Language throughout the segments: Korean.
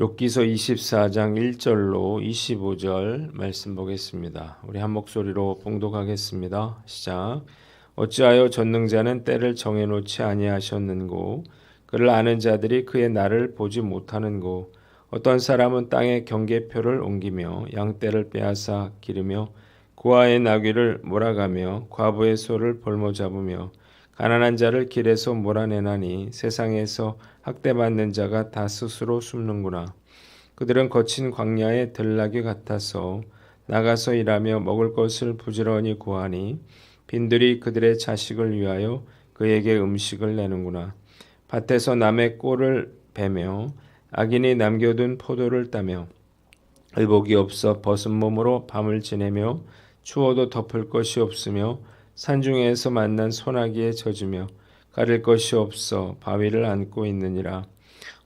욥기서 24장 1절로 25절 말씀 보겠습니다. 우리 한 목소리로 봉독하겠습니다. 시작. 어찌하여 전능자는 때를 정해놓지 아니하셨는고 그를 아는 자들이 그의 날을 보지 못하는고 어떤 사람은 땅에 경계표를 옮기며 양떼를 빼앗아 기르며 고아의 나귀를 몰아가며 과부의 소를 볼모잡으며 가난한 자를 길에서 몰아내나니 세상에서 학대받는 자가 다 스스로 숨는구나. 그들은 거친 광야의 들나귀 같아서 나가서 일하며 먹을 것을 부지런히 구하니 빈들이 그들의 자식을 위하여 그에게 음식을 내는구나. 밭에서 남의 꼴을 베며 악인이 남겨둔 포도를 따며 의복이 없어 벗은 몸으로 밤을 지내며 추워도 덮을 것이 없으며 산중에서 만난 소나기에 젖으며 가릴 것이 없어 바위를 안고 있느니라.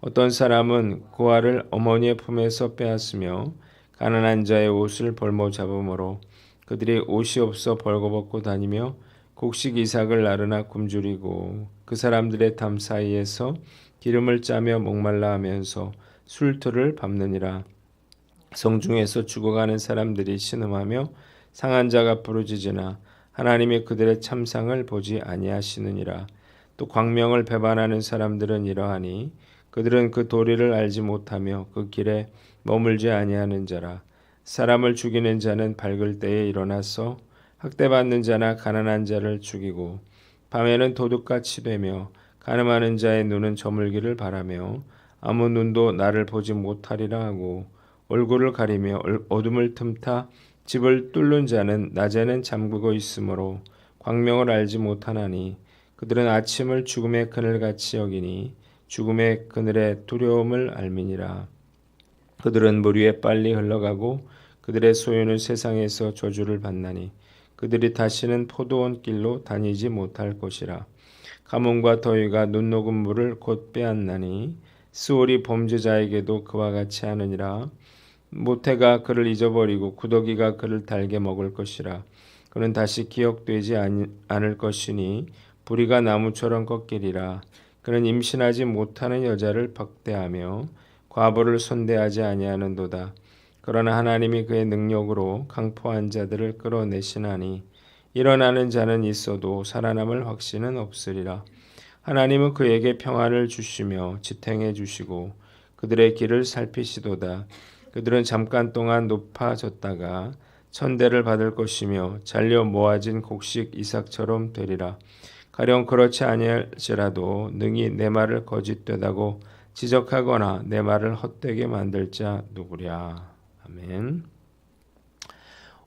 어떤 사람은 고아를 어머니의 품에서 빼앗으며 가난한 자의 옷을 볼모 잡음으로 그들이 옷이 없어 벌거벗고 다니며 곡식 이삭을 나르나 굶주리고 그 사람들의 담 사이에서 기름을 짜며 목말라 하면서 술틀을 밟느니라. 성중에서 죽어가는 사람들이 신음하며 상한 자가 부르짖으나 하나님이 그들의 참상을 보지 아니하시느니라. 또 광명을 배반하는 사람들은 이러하니 그들은 그 도리를 알지 못하며 그 길에 머물지 아니하는 자라. 사람을 죽이는 자는 밝을 때에 일어나서 학대받는 자나 가난한 자를 죽이고 밤에는 도둑같이 되며 가늠하는 자의 눈은 저물기를 바라며 아무 눈도 나를 보지 못하리라 하고 얼굴을 가리며 어둠을 틈타 집을 뚫는 자는 낮에는 잠그고 있으므로 광명을 알지 못하나니 그들은 아침을 죽음의 그늘같이 여기니 죽음의 그늘의 두려움을 알미니라. 그들은 물 위에 빨리 흘러가고 그들의 소유는 세상에서 저주를 받나니 그들이 다시는 포도원 길로 다니지 못할 것이라. 가뭄과 더위가 눈 녹은 물을 곧 빼앗나니 스올이 범죄자에게도 그와 같이 하느니라. 모태가 그를 잊어버리고 구더기가 그를 달게 먹을 것이라. 그는 다시 기억되지 않을 것이니 부리가 나무처럼 꺾이리라. 그는 임신하지 못하는 여자를 박대하며 과부를 손대하지 아니하는도다. 그러나 하나님이 그의 능력으로 강포한 자들을 끌어내시나니 일어나는 자는 있어도 살아남을 확신은 없으리라. 하나님은 그에게 평안을 주시며 지탱해 주시고 그들의 길을 살피시도다. 그들은 잠깐 동안 높아졌다가 천대를 받을 것이며 잘려 모아진 곡식 이삭처럼 되리라. 가령 그렇지 아니할지라도 능히 내 말을 거짓되다고 지적하거나 내 말을 헛되게 만들 자 누구랴. 아멘.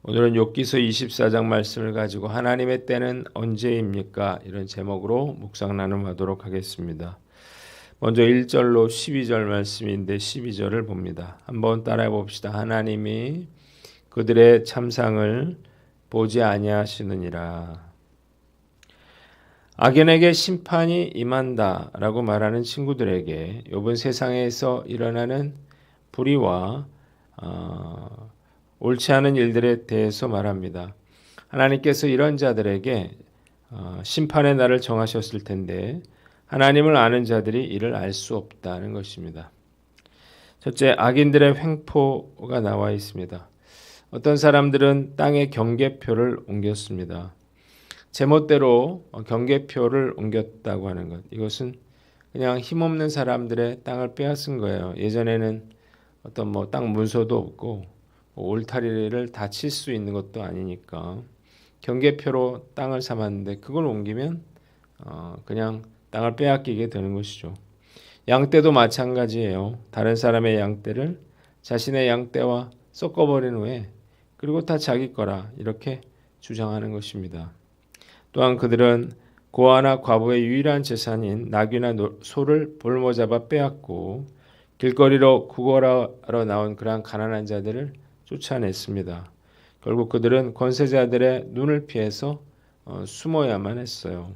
오늘은 욥기서 24장 말씀을 가지고 하나님의 때는 언제입니까? 이런 제목으로 묵상 나눔하도록 하겠습니다. 먼저 1절로 12절 말씀인데 12절을 봅니다. 한번 따라해 봅시다. 하나님이 그들의 참상을 보지 아니하시느니라. 악인에게 심판이 임한다라고 말하는 친구들에게 욥은 세상에서 일어나는 불의와 옳지 않은 일들에 대해서 말합니다. 하나님께서 이런 자들에게 심판의 날을 정하셨을 텐데 하나님을 아는 자들이 이를 알 수 없다는 것입니다. 첫째, 악인들의 횡포가 나와 있습니다. 어떤 사람들은 땅에 경계표를 옮겼습니다. 제멋대로 경계표를 옮겼다고 하는 것. 이것은 그냥 힘없는 사람들의 땅을 빼앗은 거예요. 예전에는 어떤 땅 문서도 없고 울타리를 다 칠 수 있는 것도 아니니까 경계표로 땅을 삼았는데 그걸 옮기면 그냥 땅을 빼앗기게 되는 것이죠. 양떼도 마찬가지예요. 다른 사람의 양떼를 자신의 양떼와 섞어버린 후에 그리고 다 자기 거라 이렇게 주장하는 것입니다. 또한 그들은 고아나 과부의 유일한 재산인 나귀나 소를 볼모잡아 빼앗고 길거리로 구걸하러 나온 그러한 가난한 자들을 쫓아냈습니다. 결국 그들은 권세자들의 눈을 피해서 숨어야만 했어요.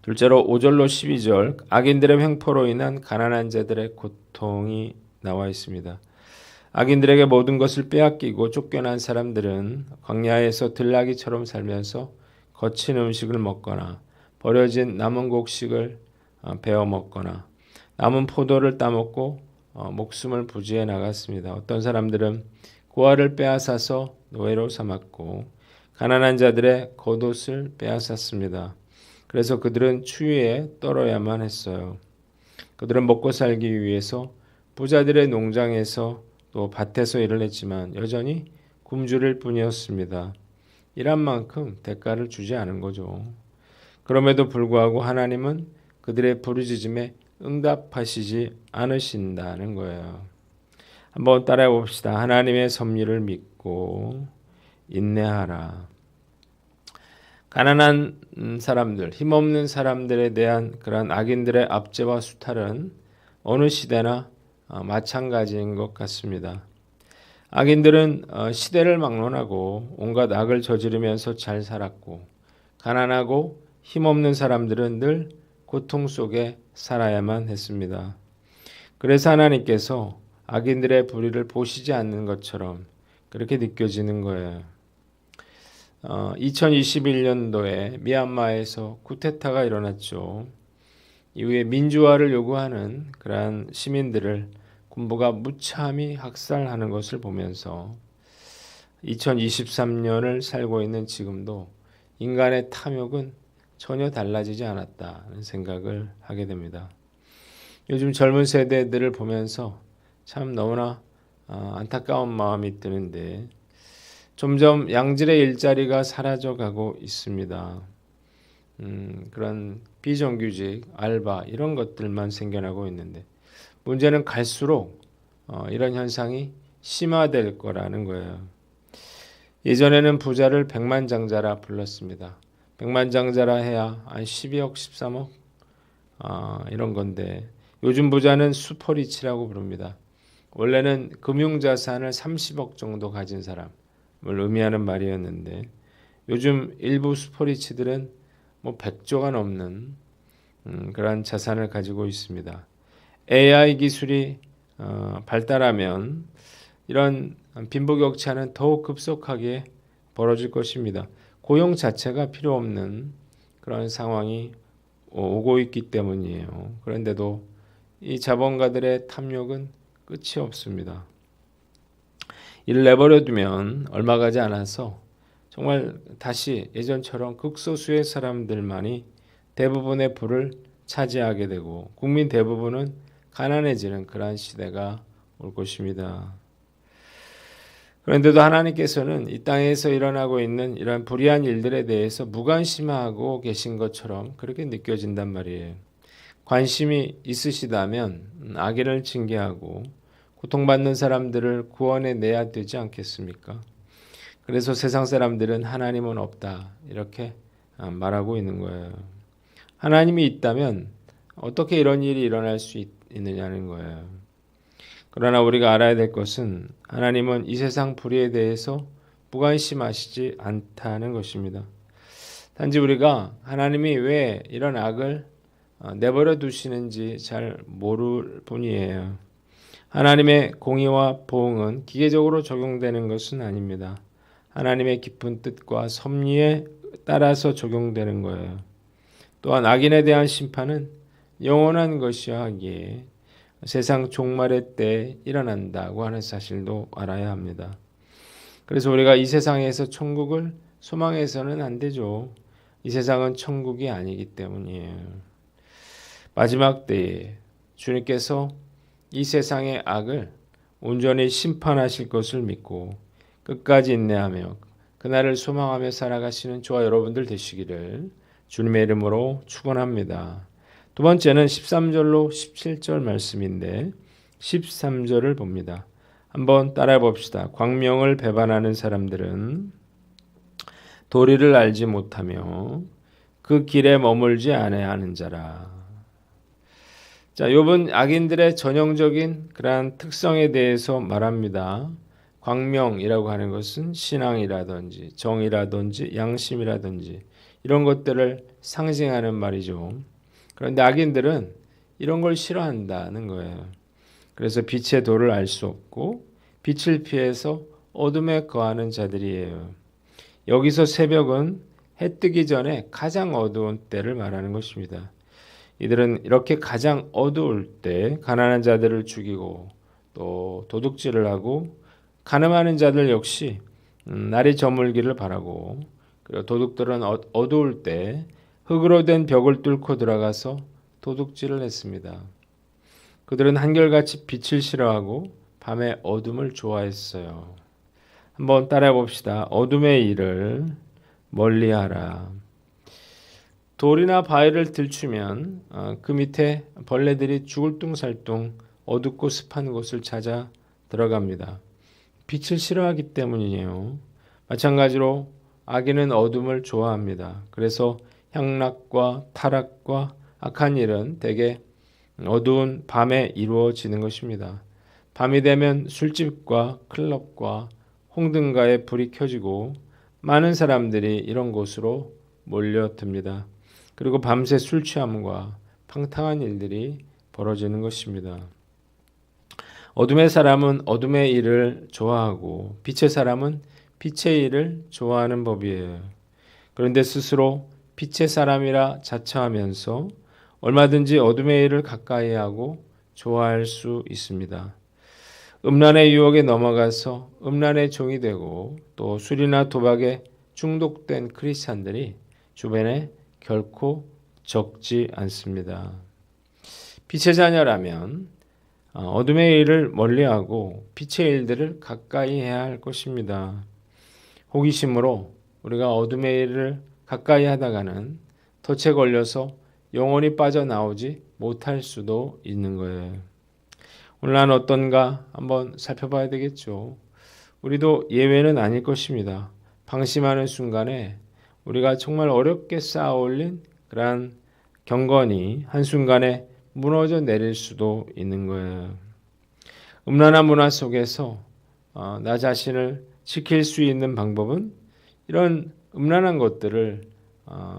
둘째로 5절로 12절 악인들의 횡포로 인한 가난한 자들의 고통이 나와 있습니다. 악인들에게 모든 것을 빼앗기고 쫓겨난 사람들은 광야에서 들나귀처럼 살면서 거친 음식을 먹거나 버려진 남은 곡식을 베어 먹거나 남은 포도를 따먹고 목숨을 부지해 나갔습니다. 어떤 사람들은 고아를 빼앗아서 노예로 삼았고 가난한 자들의 겉옷을 빼앗았습니다. 그래서 그들은 추위에 떨어야만 했어요. 그들은 먹고 살기 위해서 부자들의 농장에서 또 밭에서 일을 했지만 여전히 굶주릴 뿐이었습니다. 일한 만큼 대가를 주지 않은 거죠. 그럼에도 불구하고 하나님은 그들의 부르짖음에 응답하시지 않으신다는 거예요. 한번 따라해 봅시다. 하나님의 섭리를 믿고 인내하라. 가난한 사람들, 힘없는 사람들에 대한 그런 악인들의 압제와 수탈은 어느 시대나 마찬가지인 것 같습니다. 악인들은 시대를 막론하고 온갖 악을 저지르면서 잘 살았고 가난하고 힘없는 사람들은 늘 고통 속에 살아야만 했습니다. 그래서 하나님께서 악인들의 불의를 보시지 않는 것처럼 그렇게 느껴지는 거예요. 2021년도에 미얀마에서 쿠데타가 일어났죠. 이후에 민주화를 요구하는 그러한 시민들을 군부가 무참히 학살하는 것을 보면서 2023년을 살고 있는 지금도 인간의 탐욕은 전혀 달라지지 않았다는 생각을 하게 됩니다. 요즘 젊은 세대들을 보면서 참 너무나 안타까운 마음이 드는데 점점 양질의 일자리가 사라져가고 있습니다. 그런 비정규직, 알바 이런 것들만 생겨나고 있는데 문제는 갈수록 이런 현상이 심화될 거라는 거예요. 예전에는 부자를 백만장자라 불렀습니다. 백만장자라 해야 한 12억, 13억 이런 건데 요즘 부자는 슈퍼리치라고 부릅니다. 원래는 금융자산을 30억 정도 가진 사람을 의미하는 말이었는데 요즘 일부 슈퍼리치들은 뭐 100조가 넘는 그러한 자산을 가지고 있습니다. AI 기술이 발달하면 이런 빈부격차는 더욱 급속하게 벌어질 것입니다. 고용 자체가 필요 없는 그런 상황이 오고 있기 때문이에요. 그런데도 이 자본가들의 탐욕은 끝이 없습니다. 이를 내버려 두면 얼마 가지 않아서 정말 다시 예전처럼 극소수의 사람들만이 대부분의 부를 차지하게 되고 국민 대부분은 가난해지는 그러한 시대가 올 것입니다. 그런데도 하나님께서는 이 땅에서 일어나고 있는 이러한 불의한 일들에 대해서 무관심하고 계신 것처럼 그렇게 느껴진단 말이에요. 관심이 있으시다면 악인을 징계하고 고통받는 사람들을 구원해 내야 되지 않겠습니까? 그래서 세상 사람들은 하나님은 없다 이렇게 말하고 있는 거예요. 하나님이 있다면 어떻게 이런 일이 일어날 수 있느냐는 거예요. 그러나 우리가 알아야 될 것은 하나님은 이 세상 불의에 대해서 무관심하시지 않다는 것입니다. 단지 우리가 하나님이 왜 이런 악을 내버려 두시는지 잘 모를 뿐이에요. 하나님의 공의와 보응은 기계적으로 적용되는 것은 아닙니다. 하나님의 깊은 뜻과 섭리에 따라서 적용되는 거예요. 또한 악인에 대한 심판은 영원한 것이야 하기에 세상 종말의 때 일어난다고 하는 사실도 알아야 합니다. 그래서 우리가 이 세상에서 천국을 소망해서는 안 되죠. 이 세상은 천국이 아니기 때문이에요. 마지막 때에 주님께서 이 세상의 악을 온전히 심판하실 것을 믿고 끝까지 인내하며 그날을 소망하며 살아가시는 저와 여러분들 되시기를 주님의 이름으로 축원합니다. 두 번째는 13절로 17절 말씀인데 13절을 봅니다. 한번 따라해 봅시다. 광명을 배반하는 사람들은 도리를 알지 못하며 그 길에 머물지 않아야 하는 자라. 자, 욥은 악인들의 전형적인 그러한 특성에 대해서 말합니다. 광명이라고 하는 것은 신앙이라든지 정의라든지 양심이라든지 이런 것들을 상징하는 말이죠. 그런데 악인들은 이런 걸 싫어한다는 거예요. 그래서 빛의 도를 알 수 없고 빛을 피해서 어둠에 거하는 자들이에요. 여기서 새벽은 해 뜨기 전에 가장 어두운 때를 말하는 것입니다. 이들은 이렇게 가장 어두울 때 가난한 자들을 죽이고 또 도둑질을 하고 가늠하는 자들 역시 날이 저물기를 바라고, 그리고 도둑들은 어두울 때 흙으로 된 벽을 뚫고 들어가서 도둑질을 했습니다. 그들은 한결같이 빛을 싫어하고 밤의 어둠을 좋아했어요. 한번 따라해 봅시다. 어둠의 일을 멀리하라. 돌이나 바위를 들추면 그 밑에 벌레들이 죽을 둥살둥 어둡고 습한 곳을 찾아 들어갑니다. 빛을 싫어하기 때문이에요. 마찬가지로 악인은 어둠을 좋아합니다. 그래서 향락과 타락과 악한 일은 대개 어두운 밤에 이루어지는 것입니다. 밤이 되면 술집과 클럽과 홍등가에 불이 켜지고 많은 사람들이 이런 곳으로 몰려듭니다. 그리고 밤새 술 취함과 팡탕한 일들이 벌어지는 것입니다. 어둠의 사람은 어둠의 일을 좋아하고 빛의 사람은 빛의 일을 좋아하는 법이에요. 그런데 스스로 빛의 사람이라 자처하면서 얼마든지 어둠의 일을 가까이 하고 좋아할 수 있습니다. 음란의 유혹에 넘어가서 음란의 종이 되고 또 술이나 도박에 중독된 크리스찬들이 주변에 결코 적지 않습니다. 빛의 자녀라면 어둠의 일을 멀리하고 빛의 일들을 가까이 해야 할 것입니다. 호기심으로 우리가 어둠의 일을 가까이 하다가는 덫에 걸려서 영원히 빠져나오지 못할 수도 있는 거예요. 오늘 난 어떤가 한번 살펴봐야 되겠죠. 우리도 예외는 아닐 것입니다. 방심하는 순간에 우리가 정말 어렵게 쌓아 올린 그러한 경건이 한순간에 무너져 내릴 수도 있는 거예요. 음란한 문화 속에서 나 자신을 지킬 수 있는 방법은 이런 음란한 것들을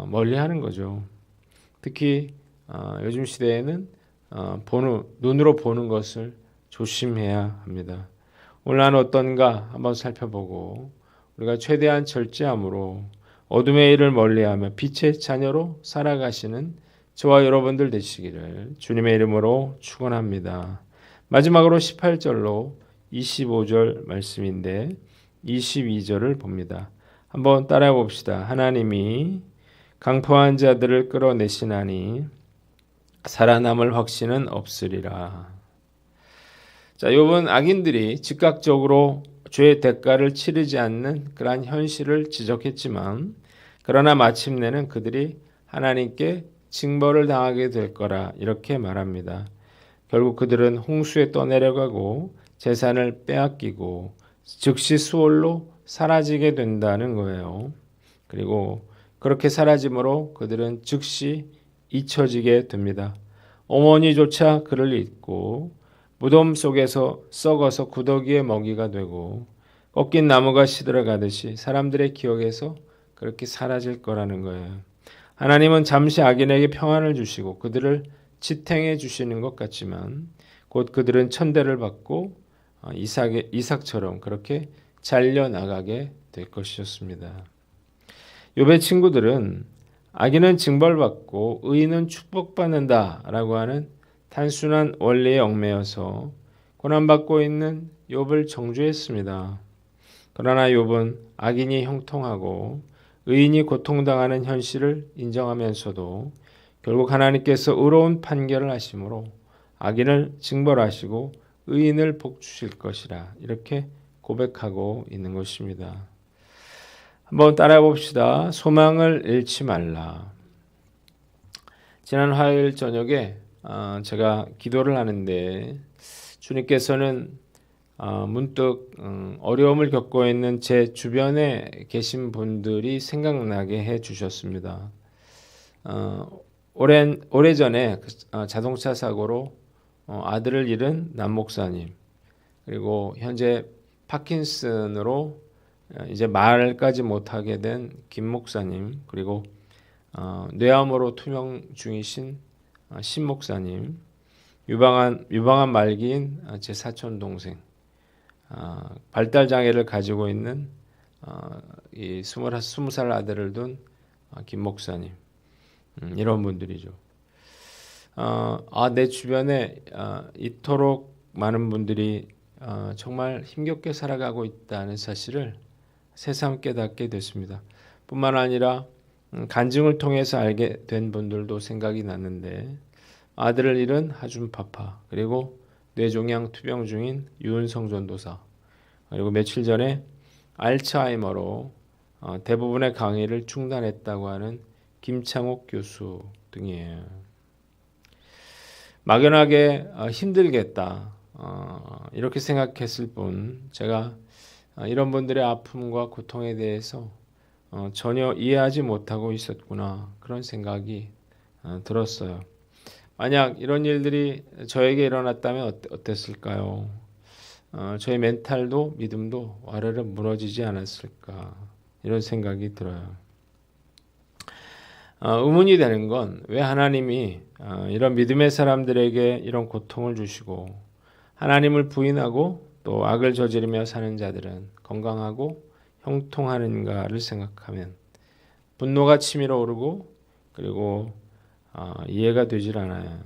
멀리하는 거죠. 특히 요즘 시대에는 눈으로 보는 것을 조심해야 합니다. 오늘 난 어떤가 한번 살펴보고 우리가 최대한 절제함으로 어둠의 일을 멀리하며 빛의 자녀로 살아가시는 저와 여러분들 되시기를 주님의 이름으로 축원합니다. 마지막으로 18절로 25절 말씀인데 22절을 봅니다. 한번 따라해 봅시다. 하나님이 강포한 자들을 끌어내시나니 살아남을 확신은 없으리라. 자, 욥은 악인들이 즉각적으로 죄의 대가를 치르지 않는 그러한 현실을 지적했지만 그러나 마침내는 그들이 하나님께 징벌을 당하게 될 거라 이렇게 말합니다. 결국 그들은 홍수에 떠내려가고 재산을 빼앗기고 즉시 수월로 사라지게 된다는 거예요. 그리고 그렇게 사라짐으로 그들은 즉시 잊혀지게 됩니다. 어머니조차 그를 잊고 무덤 속에서 썩어서 구더기의 먹이가 되고 꺾인 나무가 시들어가듯이 사람들의 기억에서 그렇게 사라질 거라는 거예요. 하나님은 잠시 악인에게 평안을 주시고 그들을 지탱해 주시는 것 같지만 곧 그들은 천대를 받고 이삭처럼 그렇게 잘려나가게 될 것이었습니다. 욥의 친구들은 악인은 징벌받고 의인은 축복받는다라고 하는 단순한 원리에 얽매여서 고난받고 있는 욥을 정죄했습니다. 그러나 욥은 악인이 형통하고 의인이 고통당하는 현실을 인정하면서도 결국 하나님께서 의로운 판결을 하심으로 악인을 징벌하시고 의인을 복주실 것이라 이렇게 고백하고 있는 것입니다. 한번 따라해 봅시다. 소망을 잃지 말라. 지난 화요일 저녁에 제가 기도를 하는데 주님께서는 문득 어려움을 겪고 있는 제 주변에 계신 분들이 생각나게 해 주셨습니다. 오래전에 자동차 사고로 아들을 잃은 남 목사님, 그리고 현재 파킨슨으로 이제 말까지 못하게 된 김 목사님, 그리고 뇌암으로 투명 중이신 신 목사님, 유방암 말기인 제 사촌 동생, 발달 장애를 가지고 있는 이 20살 아들을 둔 김 목사님, 이런 분들이죠. 내 주변에 이토록 많은 분들이 정말 힘겹게 살아가고 있다는 사실을 새삼 깨닫게 됐습니다. 뿐만 아니라 간증을 통해서 알게 된 분들도 생각이 났는데, 아들을 잃은 하준 파파, 그리고 뇌종양 투병 중인 유은성 전도사, 그리고 며칠 전에 알츠하이머로 대부분의 강의를 중단했다고 하는 김창옥 교수 등이에요. 막연하게 힘들겠다 이렇게 생각했을 뿐, 제가 이런 분들의 아픔과 고통에 대해서 전혀 이해하지 못하고 있었구나, 그런 생각이 들었어요. 만약 이런 일들이 저에게 일어났다면 어땠을까요? 저의 멘탈도 믿음도 와르르 무너지지 않았을까, 이런 생각이 들어요. 의문이 되는 건 왜 하나님이 이런 믿음의 사람들에게 이런 고통을 주시고, 하나님을 부인하고 또 악을 저지르며 사는 자들은 건강하고 형통하는가를 생각하면 분노가 치밀어 오르고, 그리고 이해가 되질 않아요.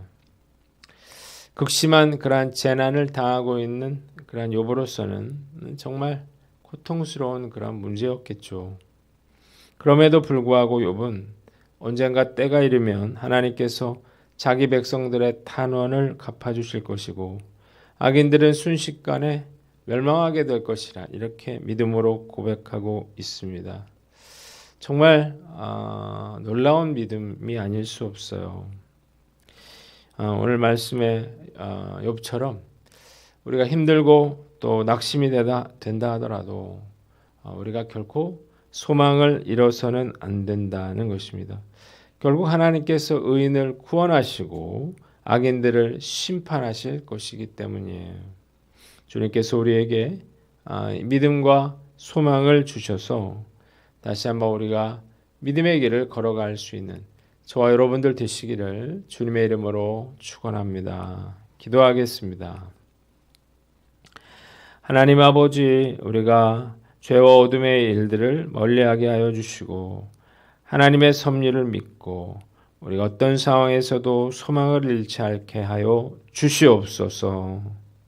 극심한 그러한 재난을 당하고 있는 그러한 욥으로서는 정말 고통스러운 그런 문제였겠죠. 그럼에도 불구하고 욥은 언젠가 때가 이르면 하나님께서 자기 백성들의 탄원을 갚아주실 것이고, 악인들은 순식간에 멸망하게 될 것이라, 이렇게 믿음으로 고백하고 있습니다. 정말 놀라운 믿음이 아닐 수 없어요. 오늘 말씀의 욥처럼 우리가 힘들고 또 낙심이 된다 하더라도 우리가 결코 소망을 잃어서는 안 된다는 것입니다. 결국 하나님께서 의인을 구원하시고 악인들을 심판하실 것이기 때문이에요. 주님께서 우리에게 믿음과 소망을 주셔서 다시 한번 우리가 믿음의 길을 걸어갈 수 있는 저와 여러분들 되시기를 주님의 이름으로 축원합니다. 기도하겠습니다. 하나님 아버지, 우리가 죄와 어둠의 일들을 멀리하게 하여 주시고 하나님의 섭리를 믿고 우리가 어떤 상황에서도 소망을 잃지 않게 하여 주시옵소서.